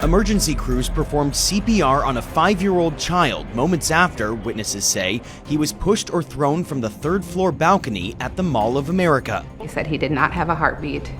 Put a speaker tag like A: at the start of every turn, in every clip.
A: Emergency crews performed CPR on a 5-year-old child moments after, witnesses say, he was pushed or thrown from the third-floor balcony at the Mall of America.
B: He said he did not have a heartbeat,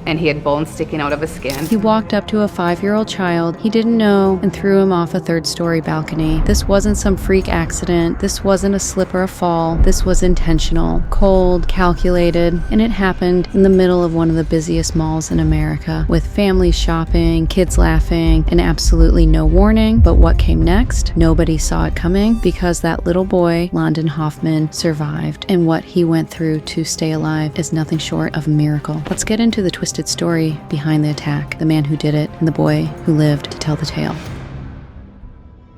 B: and he had bones sticking out of his skin.
C: He walked up to a 5-year-old child he didn't know and threw him off a third-story balcony. This wasn't some freak accident. This wasn't a slip or a fall. This was intentional, cold, calculated, and it happened in the middle of one of the busiest malls in America, with families shopping, kids laughing, and absolutely no warning. But what came next? Nobody saw it coming, because that little boy, Landon Hoffman, survived, and what he went through to stay alive is nothing short of a miracle. Let's get into the twisted story behind the attack, the man who did it, and the boy who lived to tell the tale.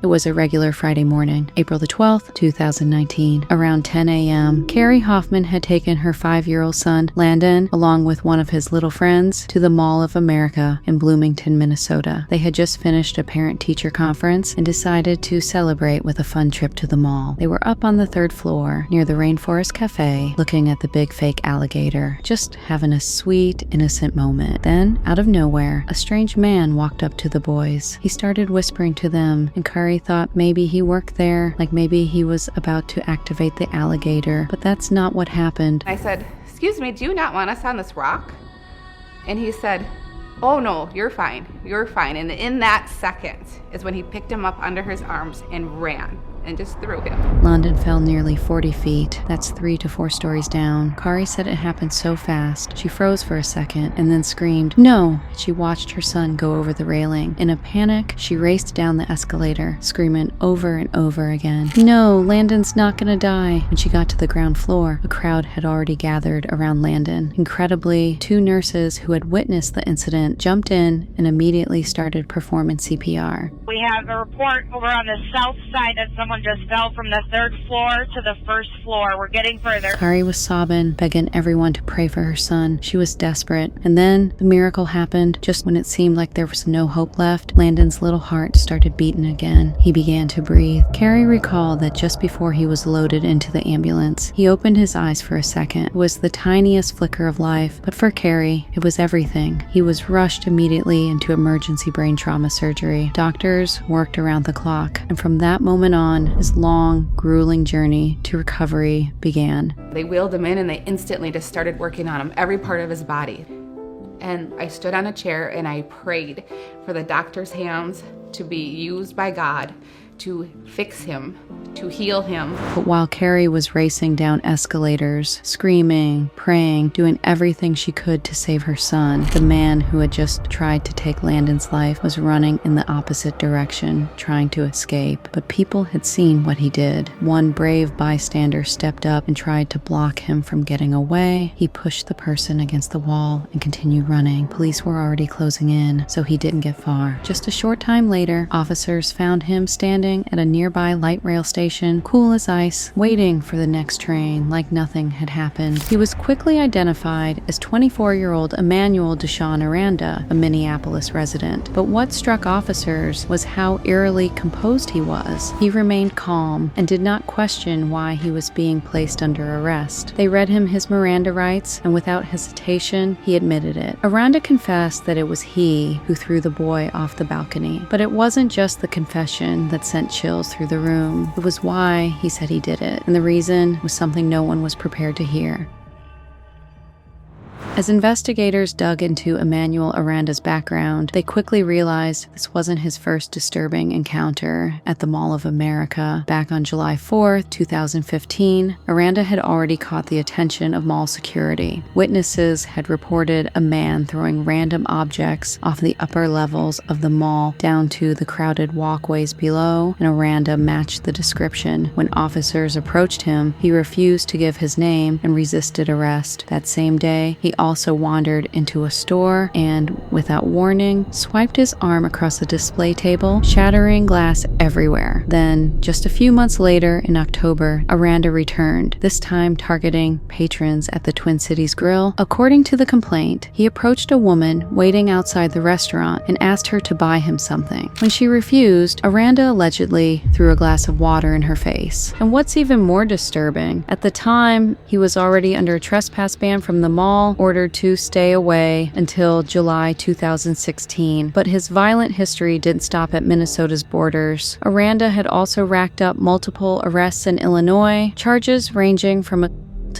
C: It was a regular Friday morning, April the 12th, 2019. Around 10 a.m., Carrie Hoffman had taken her 5-year-old son, Landon, along with one of his little friends, to the Mall of America in Bloomington, Minnesota. They had just finished a parent-teacher conference and decided to celebrate with a fun trip to the mall. They were up on the 3rd floor, near the Rainforest Cafe, looking at the big fake alligator, just having a sweet, innocent moment. Then, out of nowhere, a strange man walked up to the boys. He started whispering to them, and Carrie thought maybe he worked there, like maybe he was about to activate the alligator, but that's not what happened.
B: I said, "Excuse me, do you not want us on this rock?" And he said, "Oh no, you're fine, you're fine." And in that second is when he picked him up under his arms and ran and just threw him.
C: Landon fell nearly 40 feet. That's 3 to 4 stories down. Kari said it happened so fast. She froze for a second and then screamed, "No!" She watched her son go over the railing. In a panic, she raced down the escalator, screaming over and over again, "No, Landon's not gonna die." When she got to the ground floor, a crowd had already gathered around Landon. Incredibly, 2 nurses who had witnessed the incident jumped in and immediately started performing CPR.
D: We have a report over on the south side that someone just fell from the 3rd floor to the 1st floor. We're getting further.
C: Kari was sobbing, begging everyone to pray for her son. She was desperate. And then the miracle happened. Just when it seemed like there was no hope left, Landon's little heart started beating again. He began to breathe. Kari recalled that just before he was loaded into the ambulance, he opened his eyes for a second. It was the tiniest flicker of life, but for Kari, it was everything. He was rushed immediately into emergency brain trauma surgery. Doctors worked around the clock, and from that moment on, his long, grueling journey to recovery began.
B: They wheeled him in and they instantly just started working on him, every part of his body. And I stood on a chair and I prayed for the doctor's hands to be used by God to fix him, to heal him.
C: But while Carrie was racing down escalators, screaming, praying, doing everything she could to save her son, the man who had just tried to take Landon's life was running in the opposite direction, trying to escape. But people had seen what he did. One brave bystander stepped up and tried to block him from getting away. He pushed the person against the wall and continued running. Police were already closing in, so he didn't get far. Just a short time later, officers found him standing at a nearby light rail station, cool as ice, waiting for the next train like nothing had happened. He was quickly identified as 24-year-old Emmanuel Deshawn Aranda, a Minneapolis resident. But what struck officers was how eerily composed he was. He remained calm and did not question why he was being placed under arrest. They read him his Miranda rights, and without hesitation, he admitted it. Aranda confessed that it was he who threw the boy off the balcony. But it wasn't just the confession that sent chills through the room. It was why he said he did it, and the reason was something no one was prepared to hear. As investigators dug into Emmanuel Aranda's background, they quickly realized this wasn't his first disturbing encounter at the Mall of America. Back on July 4th, 2015, Aranda had already caught the attention of mall security. Witnesses had reported a man throwing random objects off the upper levels of the mall down to the crowded walkways below, and Aranda matched the description. When officers approached him, he refused to give his name and resisted arrest. That same day, he also wandered into a store and, without warning, swiped his arm across the display table, shattering glass everywhere. Then, just a few months later, in October, Aranda returned, this time targeting patrons at the Twin Cities Grill. According to the complaint, he approached a woman waiting outside the restaurant and asked her to buy him something. When she refused, Aranda allegedly threw a glass of water in her face. And what's even more disturbing, at the time, he was already under a trespass ban from the mall, ordered ordered to stay away until July 2016, but his violent history didn't stop at Minnesota's borders. Aranda had also racked up multiple arrests in Illinois, charges ranging from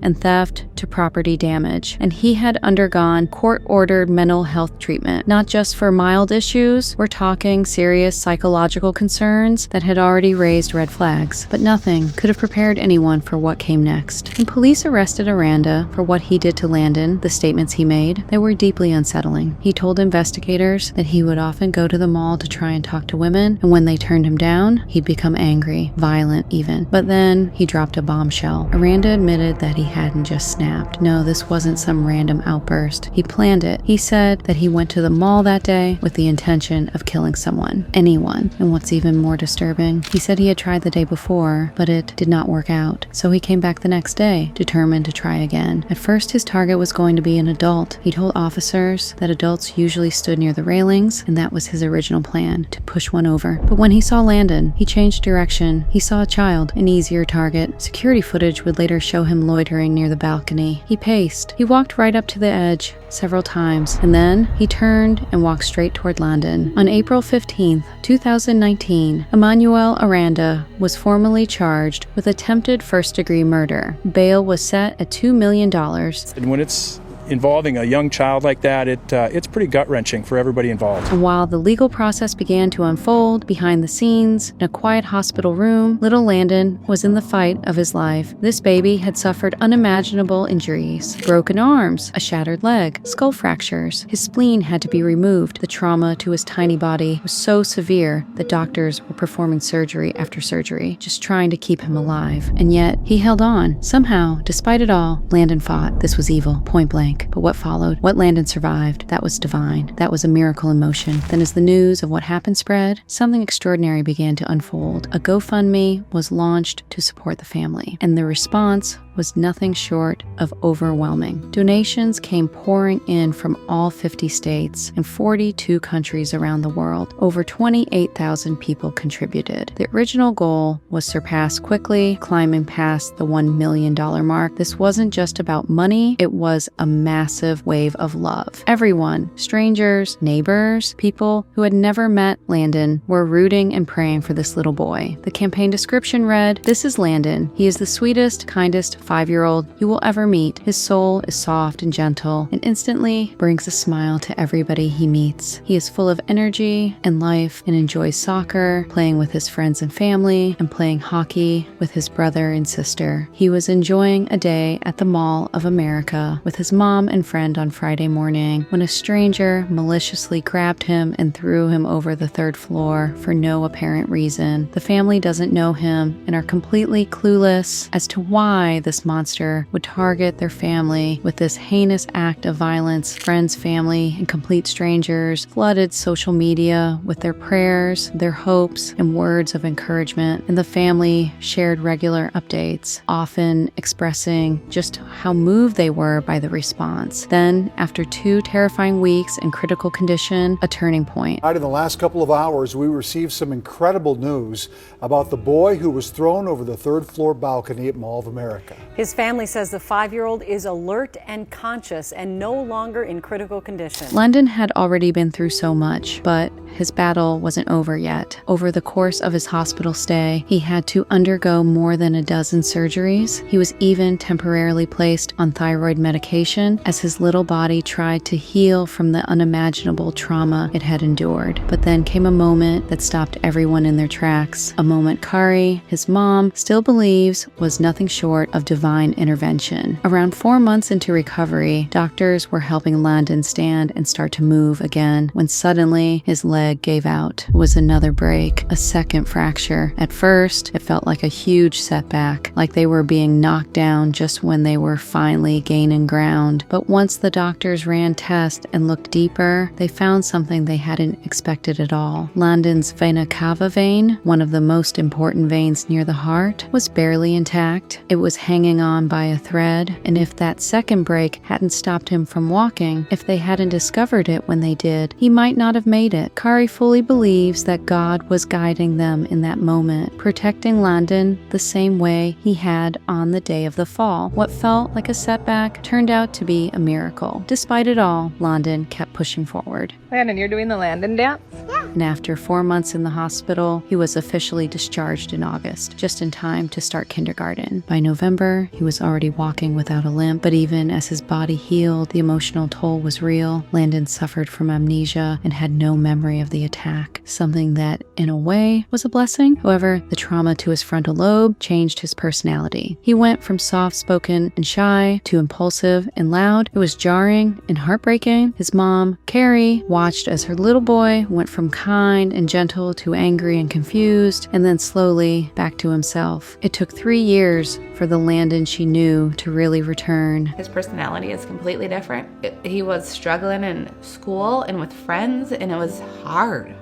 C: and theft to property damage, and he had undergone court-ordered mental health treatment, not just for mild issues. We're talking serious psychological concerns that had already raised red flags, but nothing could have prepared anyone for what came next. When police arrested Aranda for what he did to Landon, the statements he made, they were deeply unsettling. He told investigators that he would often go to the mall to try and talk to women, and when they turned him down, he'd become angry, violent even. But then he dropped a bombshell. Aranda admitted that he hadn't just snapped. No, this wasn't some random outburst. He planned it. He said that he went to the mall that day with the intention of killing someone, anyone. And what's even more disturbing, he said he had tried the day before, but it did not work out. So he came back the next day, determined to try again. At first, his target was going to be an adult. He told officers that adults usually stood near the railings, and that was his original plan, to push one over. But when he saw Landon, he changed direction. He saw a child, an easier target. Security footage would later show him loitering near the balcony. He paced. He walked right up to the edge several times, and then he turned and walked straight toward Landon. On April 15th, 2019, Emmanuel Aranda was formally charged with attempted first-degree murder. Bail was set at $2 million.
E: And when it's involving a young child like that, it's pretty gut-wrenching for everybody involved.
C: And while the legal process began to unfold behind the scenes in a quiet hospital room, little Landon was in the fight of his life. This baby had suffered unimaginable injuries: broken arms, a shattered leg, skull fractures. His spleen had to be removed. The trauma to his tiny body was so severe that doctors were performing surgery after surgery, just trying to keep him alive. And yet, he held on. Somehow, despite it all, Landon fought. This was evil, point blank. But what followed, what Landon survived, that was divine. That was a miracle in motion. Then as the news of what happened spread, something extraordinary began to unfold. A GoFundMe was launched to support the family, and the response was nothing short of overwhelming. Donations came pouring in from all 50 states and 42 countries around the world. Over 28,000 people contributed. The original goal was surpassed quickly, climbing past the $1 million mark. This wasn't just about money, it was a massive wave of love. Everyone, strangers, neighbors, people who had never met Landon, were rooting and praying for this little boy. The campaign description read, "This is Landon. He is the sweetest, kindest 5-year-old you will ever meet. His soul is soft and gentle and instantly brings a smile to everybody he meets. He is full of energy and life and enjoys soccer, playing with his friends and family, and playing hockey with his brother and sister. He was enjoying a day at the Mall of America with his mom and friend on Friday morning when a stranger maliciously grabbed him and threw him over the 3rd floor for no apparent reason. The family doesn't know him and are completely clueless as to why this monster would target their family with this heinous act of violence. Friends, family, and complete strangers flooded social media with their prayers, their hopes, and words of encouragement, and the family shared regular updates, often expressing just how moved they were by the response. Then, after 2 terrifying weeks in critical condition, a turning point.
F: In the last couple of hours, we received some incredible news about the boy who was thrown over the 3rd floor balcony at Mall of America.
G: His family says the 5-year-old is alert and conscious and no longer in critical condition.
C: Landon had already been through so much, but his battle wasn't over yet. Over the course of his hospital stay, he had to undergo more than a dozen surgeries. He was even temporarily placed on thyroid medication as his little body tried to heal from the unimaginable trauma it had endured. But then came a moment that stopped everyone in their tracks. A moment Kari, his mom, still believes was nothing short of divine intervention. Around 4 months into recovery, doctors were helping Landon stand and start to move again when suddenly his leg gave out. It was another break, a second fracture. At first, it felt like a huge setback, like they were being knocked down just when they were finally gaining ground. But once the doctors ran tests and looked deeper, they found something they hadn't expected at all. Landon's vena cava vein, one of the most important veins near the heart, was barely intact. It was hanging hanging on by a thread, and if that second break hadn't stopped him from walking, if they hadn't discovered it when they did, he might not have made it. Kari fully believes that God was guiding them in that moment, protecting Landon the same way he had on the day of the fall. What felt like a setback turned out to be a miracle. Despite it all, Landon kept pushing forward.
H: Landon, you're doing the Landon dance?
C: Yeah. And after 4 months in the hospital, he was officially discharged in August, just in time to start kindergarten. By November, he was already walking without a limp, but even as his body healed, the emotional toll was real. Landon suffered from amnesia and had no memory of the attack, something that, in a way, was a blessing. However, the trauma to his frontal lobe changed his personality. He went from soft-spoken and shy to impulsive and loud. It was jarring and heartbreaking. His mom, Carrie, watched as her little boy went from kind and gentle to angry and confused, and then slowly back to himself. It took 3 years for the Landon she knew to really return.
B: His personality is completely different. He was struggling in school and with friends, and it was hard.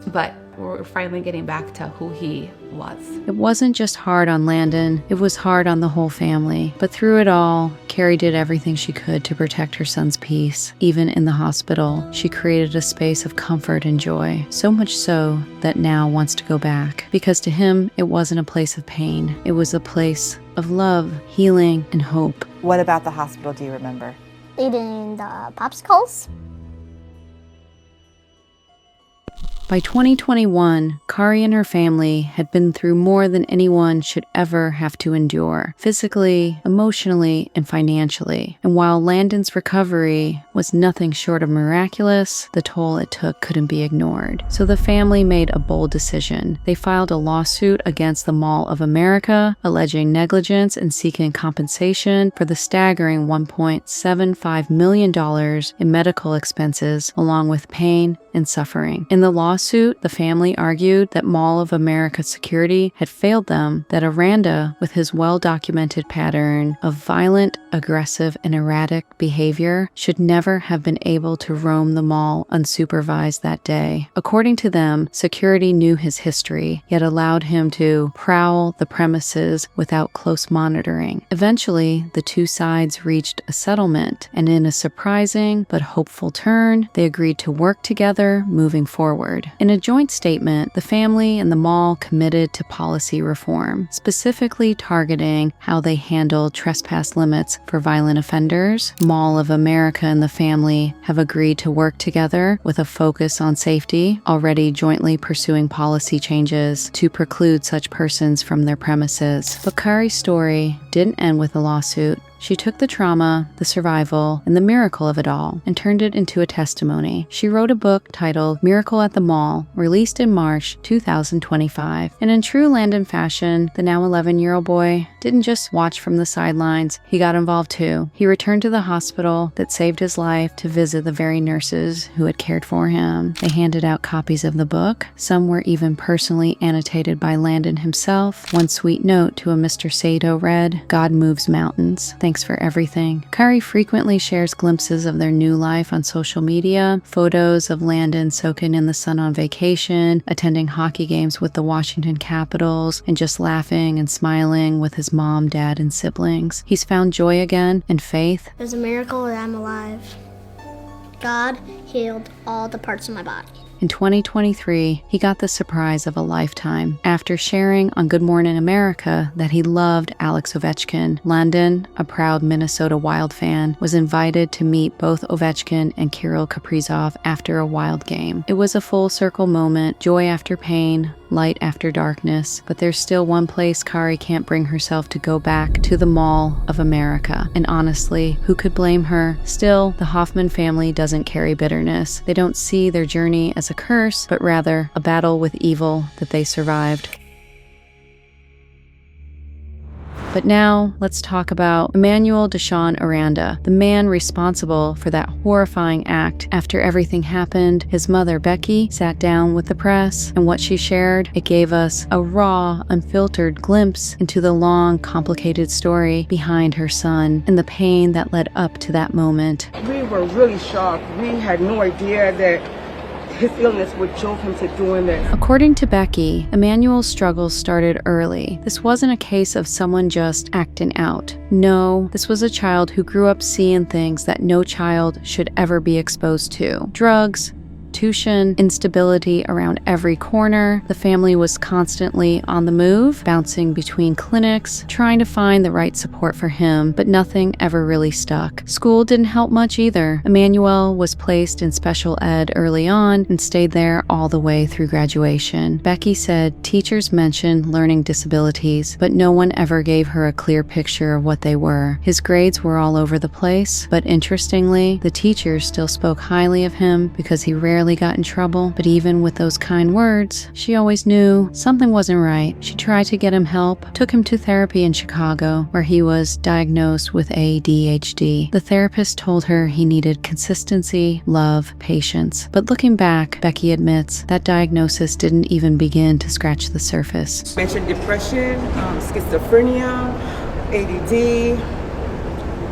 B: But we're finally getting back to who he was.
C: It wasn't just hard on Landon, it was hard on the whole family. But through it all, Carrie did everything she could to protect her son's peace. Even in the hospital, she created a space of comfort and joy, so much so that now wants to go back. Because to him, it wasn't a place of pain. It was a place of love, healing, and hope.
I: What about the hospital do you remember?
J: Eating the popsicles.
C: By 2021, Kari and her family had been through more than anyone should ever have to endure, physically, emotionally, and financially. And while Landon's recovery was nothing short of miraculous, the toll it took couldn't be ignored. So the family made a bold decision. They filed a lawsuit against the Mall of America, alleging negligence and seeking compensation for the staggering $1.75 million in medical expenses, along with pain and suffering. In the lawsuit, the family argued that Mall of America security had failed them, that Aranda, with his well-documented pattern of violent, aggressive, and erratic behavior, should never have been able to roam the mall unsupervised that day. According to them, security knew his history, yet allowed him to prowl the premises without close monitoring. Eventually, the two sides reached a settlement, and in a surprising but hopeful turn, they agreed to work together moving forward. In a joint statement, the family and the mall committed to policy reform, specifically targeting how they handle trespass limits for violent offenders. Mall of America and the family have agreed to work together with a focus on safety, already jointly pursuing policy changes to preclude such persons from their premises. But Kari's story didn't end with a lawsuit. She took the trauma, the survival, and the miracle of it all and turned it into a testimony. She wrote a book titled Miracle at the Mall, released in March 2025. And in true Landon fashion, the now 11-year-old boy didn't just watch from the sidelines, he got involved too. He returned to the hospital that saved his life to visit the very nurses who had cared for him. They handed out copies of the book. Some were even personally annotated by Landon himself. One sweet note to a Mr. Sato read, "God moves mountains. Thanks for everything." Kari frequently shares glimpses of their new life on social media, photos of Landon soaking in the sun on vacation, attending hockey games with the Washington Capitals, and just laughing and smiling with his mom, dad, and siblings. He's found joy again and faith.
J: It's a miracle that I'm alive. God healed all the parts of my body.
C: In 2023, he got the surprise of a lifetime. After sharing on Good Morning America that he loved Alex Ovechkin, Landon, a proud Minnesota Wild fan, was invited to meet both Ovechkin and Kirill Kaprizov after a Wild game. It was a full circle moment, joy after pain, light after darkness, but there's still one place Kari can't bring herself to go back, to the Mall of America. And honestly, who could blame her? Still, the Hoffman family doesn't carry bitterness. They don't see their journey as a curse, but rather a battle with evil that they survived. But now, let's talk about Emmanuel Deshawn Aranda, the man responsible for that horrifying act. After everything happened, his mother, Becky, sat down with the press, and what she shared, it gave us a raw, unfiltered glimpse into the long, complicated story behind her son and the pain that led up to that moment.
K: We were really shocked. We had no idea that
H: his illness what drove him to doing this.
C: According to Becky, Emmanuel's struggles started early. This wasn't a case of someone just acting out. No, this was a child who grew up seeing things that no child should ever be exposed to. Drugs, prostitution, instability around every corner. The family was constantly on the move, bouncing between clinics, trying to find the right support for him, but nothing ever really stuck. School didn't help much either. Emmanuel was placed in special ed early on and stayed there all the way through graduation. Becky said teachers mentioned learning disabilities, but no one ever gave her a clear picture of what they were. His grades were all over the place, but interestingly, the teachers still spoke highly of him because he rarely got in trouble. But even with those kind words, she always knew something wasn't right. She tried to get him help, took him to therapy in Chicago, where he was diagnosed with ADHD. The therapist told her he needed consistency, love, patience. But looking back, Becky admits that diagnosis didn't even begin to scratch the surface.
H: Mentioned depression, schizophrenia, ADD,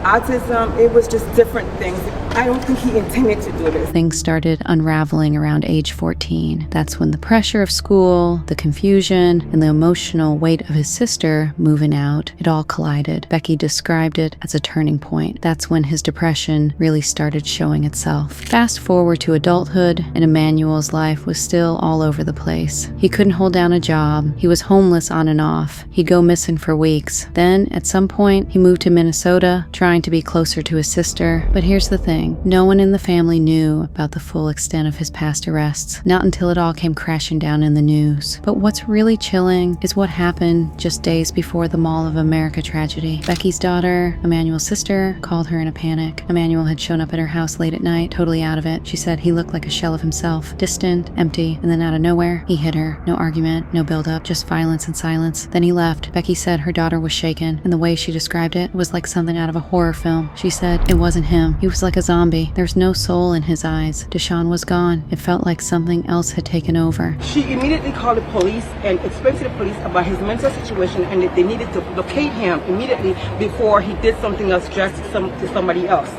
H: autism. It was just different things. I don't think he intended to do this.
C: Things started unraveling around age 14. That's when the pressure of school, the confusion, and the emotional weight of his sister moving out, it all collided. Becky described it as a turning point. That's when his depression really started showing itself. Fast forward to adulthood, and Emmanuel's life was still all over the place. He couldn't hold down a job. He was homeless on and off. He'd go missing for weeks. Then, at some point, he moved to Minnesota, trying to be closer to his sister. But here's the thing. No one in the family knew about the full extent of his past arrests, not until it all came crashing down in the news. But what's really chilling is what happened just days before the Mall of America tragedy. Becky's daughter, Emmanuel's sister, called her in a panic. Emmanuel had shown up at her house late at night, totally out of it. She said he looked like a shell of himself, distant, empty, and then out of nowhere, he hit her. No argument, no buildup, just violence and silence. Then he left. Becky said her daughter was shaken, and the way she described it was like something out of a horror film. She said it wasn't him. He was like a zombie. There was no soul in his eyes. Deshaun was gone. It felt like something else had taken over.
H: She immediately called the police and explained to the police about his mental situation and that they needed to locate him immediately before he did something else drastic to somebody else.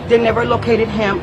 H: They never located him.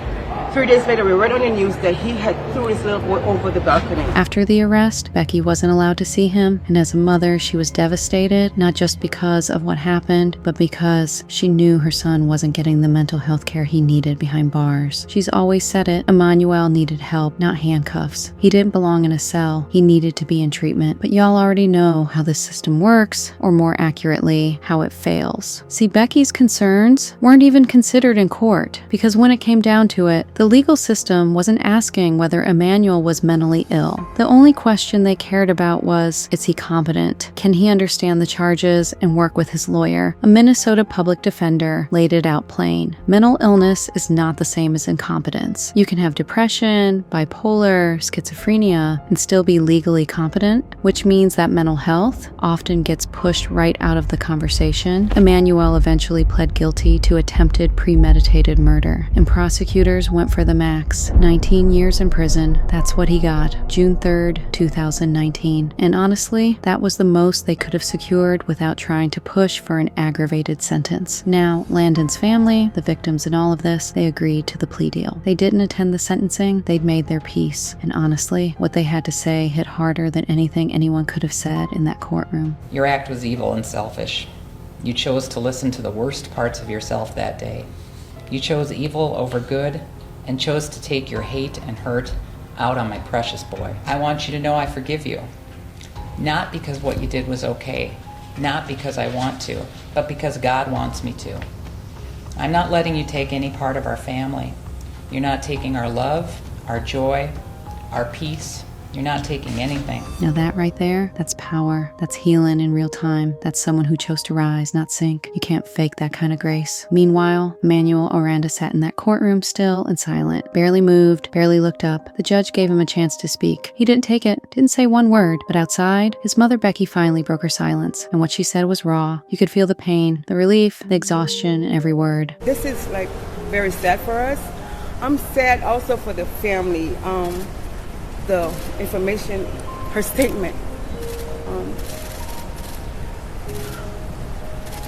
H: 3 days later, we read on the news that he had threw his little boy over the balcony.
C: After the arrest, Becky wasn't allowed to see him, and as a mother, she was devastated, not just because of what happened, but because she knew her son wasn't getting the mental health care he needed behind bars. She's always said it, Emmanuel needed help, not handcuffs. He didn't belong in a cell. He needed to be in treatment. But y'all already know how this system works, or more accurately, how it fails. See, Becky's concerns weren't even considered in court, because when it came down to it, the legal system wasn't asking whether Emmanuel was mentally ill. The only question they cared about was, is he competent? Can he understand the charges and work with his lawyer? A Minnesota public defender laid it out plain. Mental illness is not the same as incompetence. You can have depression, bipolar, schizophrenia, and still be legally competent, which means that mental health often gets pushed right out of the conversation. Emmanuel eventually pled guilty to attempted premeditated murder, and prosecutors went for the max. 19 years in prison. That's what he got. June 3rd, 2019. And honestly, that was the most they could have secured without trying to push for an aggravated sentence. Now, Landon's family, the victims in all of this, they agreed to the plea deal. They didn't attend the sentencing. They'd made their peace. And honestly, what they had to say hit harder than anything anyone could have said in that courtroom.
K: Your act was evil and selfish. You chose to listen to the worst parts of yourself that day. You chose evil over good, and chose to take your hate and hurt out on my precious boy. I want you to know I forgive you. Not because what you did was okay, not because I want to, but because God wants me to. I'm not letting you take any part of our family. You're not taking our love, our joy, our peace. You're not taking anything.
C: Now that right there, that's power. That's healing in real time. That's someone who chose to rise, not sink. You can't fake that kind of grace. Meanwhile, Emmanuel Oranda sat in that courtroom still and silent, barely moved, barely looked up. The judge gave him a chance to speak. He didn't take it, didn't say one word, but outside, his mother Becky finally broke her silence, and what she said was raw. You could feel the pain, the relief, the exhaustion in every word.
H: This is very sad for us. I'm sad also for the family. The information, her statement.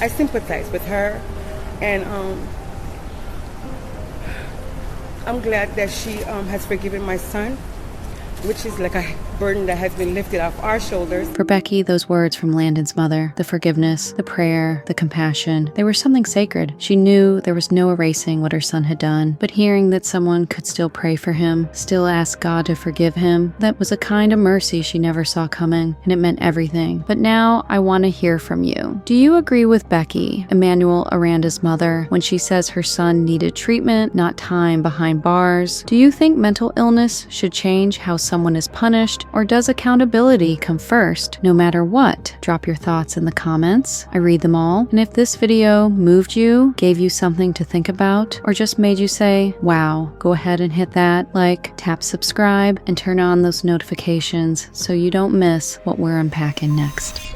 H: I sympathize with her, and I'm glad that she has forgiven my son. which is like a burden that has been lifted off our shoulders.
C: For Becky, those words from Landon's mother, the forgiveness, the prayer, the compassion, they were something sacred. She knew there was no erasing what her son had done, but hearing that someone could still pray for him, still ask God to forgive him, that was a kind of mercy she never saw coming, and it meant everything. But now I want to hear from you. Do you agree with Becky, Emmanuel Aranda's mother, when she says her son needed treatment, not time behind bars? Do you think mental illness should change how someone is punished, or does accountability come first, no matter what? Drop your thoughts in the comments. I read them all. And if this video moved you, gave you something to think about, or just made you say, wow, go ahead and hit that like, tap subscribe, and turn on those notifications so you don't miss what we're unpacking next.